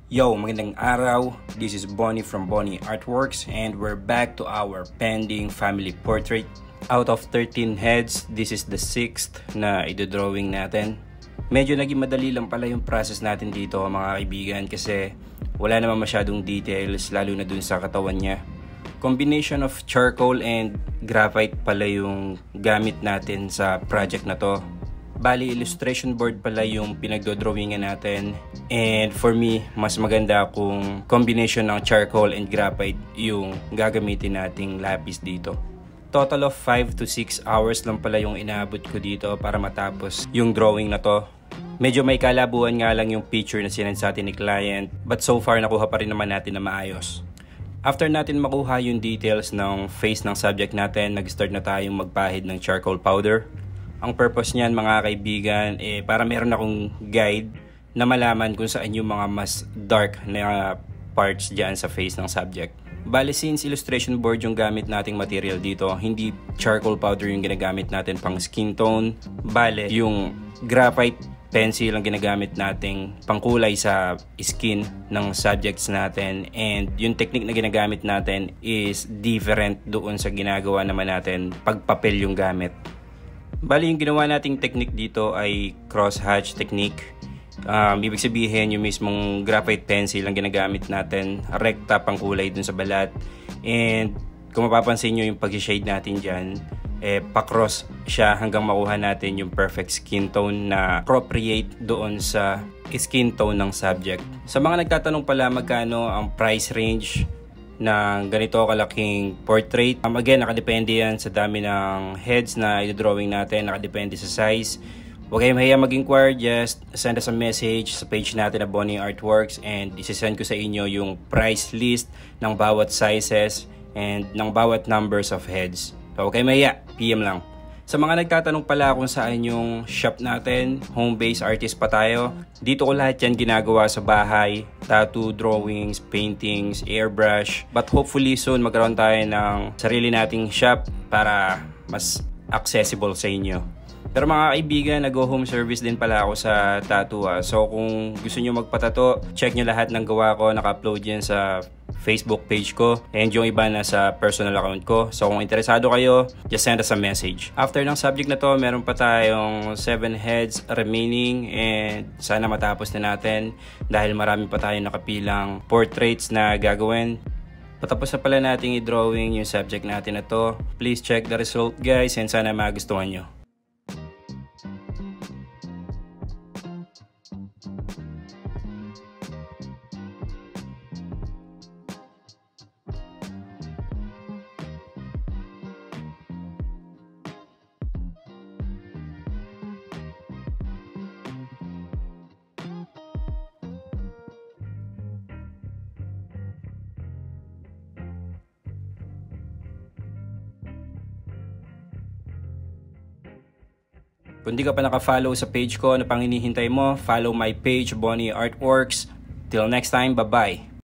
Yo, magandang araw. This is Bonnie from Bonnie Artworks and we're back to our pending family portrait. Out of 13 heads, this is the 6th na idodrawing natin. Medyo naging madali lang pala yung process natin dito mga kaibigan kasi wala naman masyadong details lalo na dun sa katawan niya. Combination of charcoal and graphite pala yung gamit natin sa project na to. Bali, illustration board pala yung pinagdodrawingan natin. And for me, mas maganda kung combination ng charcoal and graphite yung gagamitin nating lapis dito. Total of 5 to 6 hours lang pala yung inaabot ko dito para matapos yung drawing na to. Medyo may kalabuan nga lang yung picture na sinend sa atin ni client, but so far nakuha pa rin naman natin na maayos. After natin makuha yung details ng face ng subject natin, nag-start na tayong magpahid ng charcoal powder. Ang purpose niyan mga kaibigan, para meron akong guide na malaman kung saan yung mga mas dark na parts dyan sa face ng subject. Bale, since illustration board yung gamit nating material dito, hindi charcoal powder yung ginagamit natin pang skin tone. Bale, yung graphite pencil ang ginagamit nating pangkulay sa skin ng subjects natin, and yung technique na ginagamit natin is different doon sa ginagawa naman natin pagpapel yung gamit. Bali, yung ginawa nating technique dito ay crosshatch technique. Ibig sabihin yung mismong graphite pencil ang ginagamit natin, rekta pang kulay dun sa balat. And kung mapapansin nyo yung pag-shade natin dyan, pa-cross siya hanggang makuha natin yung perfect skin tone na appropriate doon sa skin tone ng subject. Sa mga nagtatanong pala magkano ang price range ng ganito kalaking portrait, again, nakadepende yan sa dami ng heads na i-drawing natin, nakadepende sa size. Huwag kayong mahiya mag-inquire, just send us a message sa page natin na Bonnie Artworks and isisend ko sa inyo yung price list ng bawat sizes and ng bawat numbers of heads. So huwag kayong mahiya, PM lang. Sa mga nagtatanong pala kung saan yung shop natin, home-based artist pa tayo. Dito ko lahat yan ginagawa sa bahay. Tattoo, drawings, paintings, airbrush. But hopefully soon magkaroon tayo ng sarili nating shop para mas accessible sa inyo. Pero mga kaibigan, nag-home service din pala ako sa tattoo. So kung gusto nyo magpatato, check nyo lahat ng gawa ko. Naka-upload yan sa Facebook page ko and yung iba na sa personal account ko. So kung interesado kayo, just send us a message. After ng subject na to, meron pa tayong 7 heads remaining and sana matapos na natin dahil marami pa tayong nakapilang portraits na gagawin. Patapos na pala nating i-drawing yung subject natin na to. Please check the result guys and sana magustuhan nyo. Kung di ka pa naka-follow sa page ko, ano pang hinihintay mo? Follow my page, Bonnie Artworks. Till next time, bye-bye!